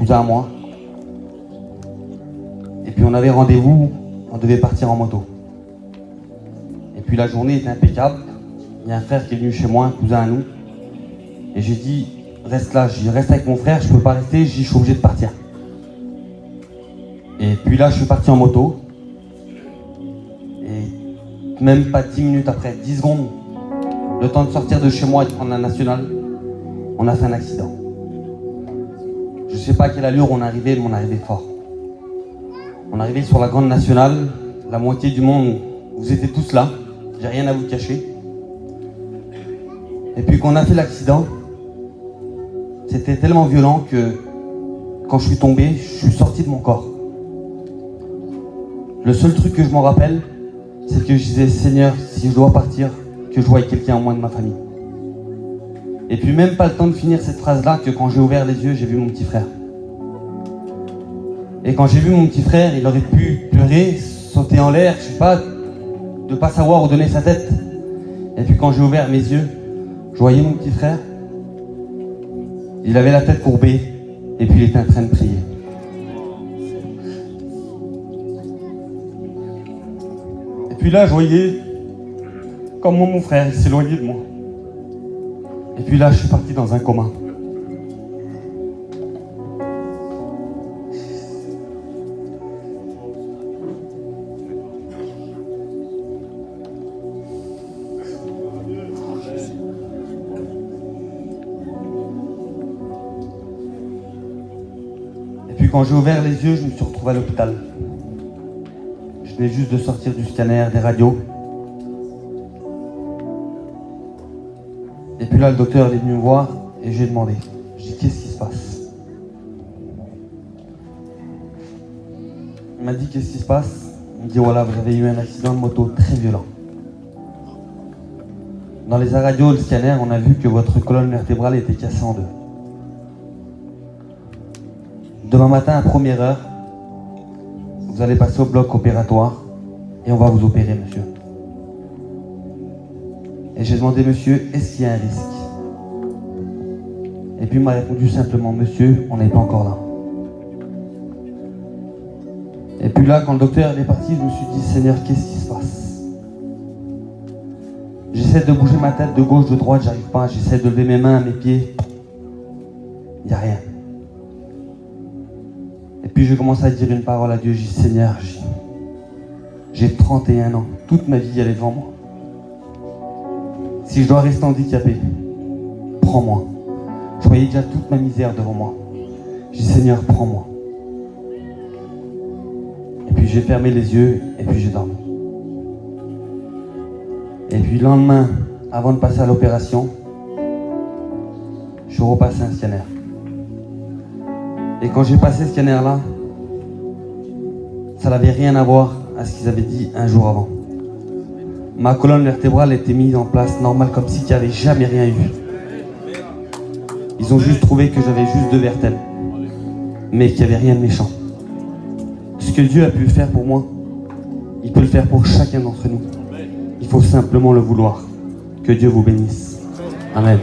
cousin à moi. Et puis on avait rendez-vous, on devait partir en moto. Et puis la journée était impeccable. Il y a un frère qui est venu chez moi, un cousin à nous. Et j'ai dit, reste là, je reste avec mon frère, je peux pas rester, je suis obligé de partir. Et puis là, je suis parti en moto. Et même pas 10 minutes après, 10 secondes, le temps de sortir de chez moi et de prendre la nationale, on a fait un accident. Je sais pas à quelle allure on est arrivé, mais on est arrivé fort. On est arrivé sur la grande nationale, la moitié du monde, vous étiez tous là, j'ai rien à vous cacher. Et puis quand on a fait l'accident, c'était tellement violent que quand je suis tombé, je suis sorti de mon corps. Le seul truc que je m'en rappelle, c'est que je disais, Seigneur, si je dois partir, que je voie quelqu'un en moins de ma famille. Et puis même pas le temps de finir cette phrase-là, que quand j'ai ouvert les yeux, j'ai vu mon petit frère. Et quand j'ai vu mon petit frère, il aurait pu pleurer, sauter en l'air, je sais pas, de pas savoir où donner sa tête. Et puis quand j'ai ouvert mes yeux, je voyais mon petit frère. Il avait la tête courbée, et puis il était en train de prier. Et puis là, je voyais comment mon frère s'éloignait de moi. Et puis là, je suis parti dans un coma. Et puis quand j'ai ouvert les yeux, je me suis retrouvé à l'hôpital. Je venais juste de sortir du scanner, des radios. Et puis là, le docteur est venu me voir et j'ai demandé. Je dis, qu'est-ce qui se passe? Il m'a dit, qu'est-ce qui se passe? Il me dit, voilà, vous avez eu un accident de moto très violent. Dans les radios, le scanner, on a vu que votre colonne vertébrale était cassée en deux. Demain matin, à première heure, vous allez passer au bloc opératoire et on va vous opérer, monsieur. Et j'ai demandé, monsieur, est-ce qu'il y a un risque? Et puis il m'a répondu simplement, monsieur, on n'est pas encore là. Et puis là, quand le docteur est parti, je me suis dit, Seigneur, qu'est-ce qui se passe? J'essaie de bouger ma tête de gauche, de droite, j'arrive pas. J'essaie de lever mes mains, mes pieds. Il n'y a rien. Et puis je commence à dire une parole à Dieu. Je dis, Seigneur, j'ai 31 ans. Toute ma vie, elle est devant moi. Si je dois rester handicapé, prends-moi. Je voyais déjà toute ma misère devant moi. Je dis, Seigneur, prends-moi. Et puis j'ai fermé les yeux et puis j'ai dormi. Et puis le lendemain, avant de passer à l'opération, je suis repassé un scanner. Et quand j'ai passé ce scanner-là, ça n'avait rien à voir à ce qu'ils avaient dit un jour avant. Ma colonne vertébrale était mise en place normale comme si il n'y avait jamais rien eu. Ils ont juste trouvé que j'avais juste 2 vertèbres, mais qu'il n'y avait rien de méchant. Ce que Dieu a pu faire pour moi, il peut le faire pour chacun d'entre nous. Il faut simplement le vouloir. Que Dieu vous bénisse. Amen.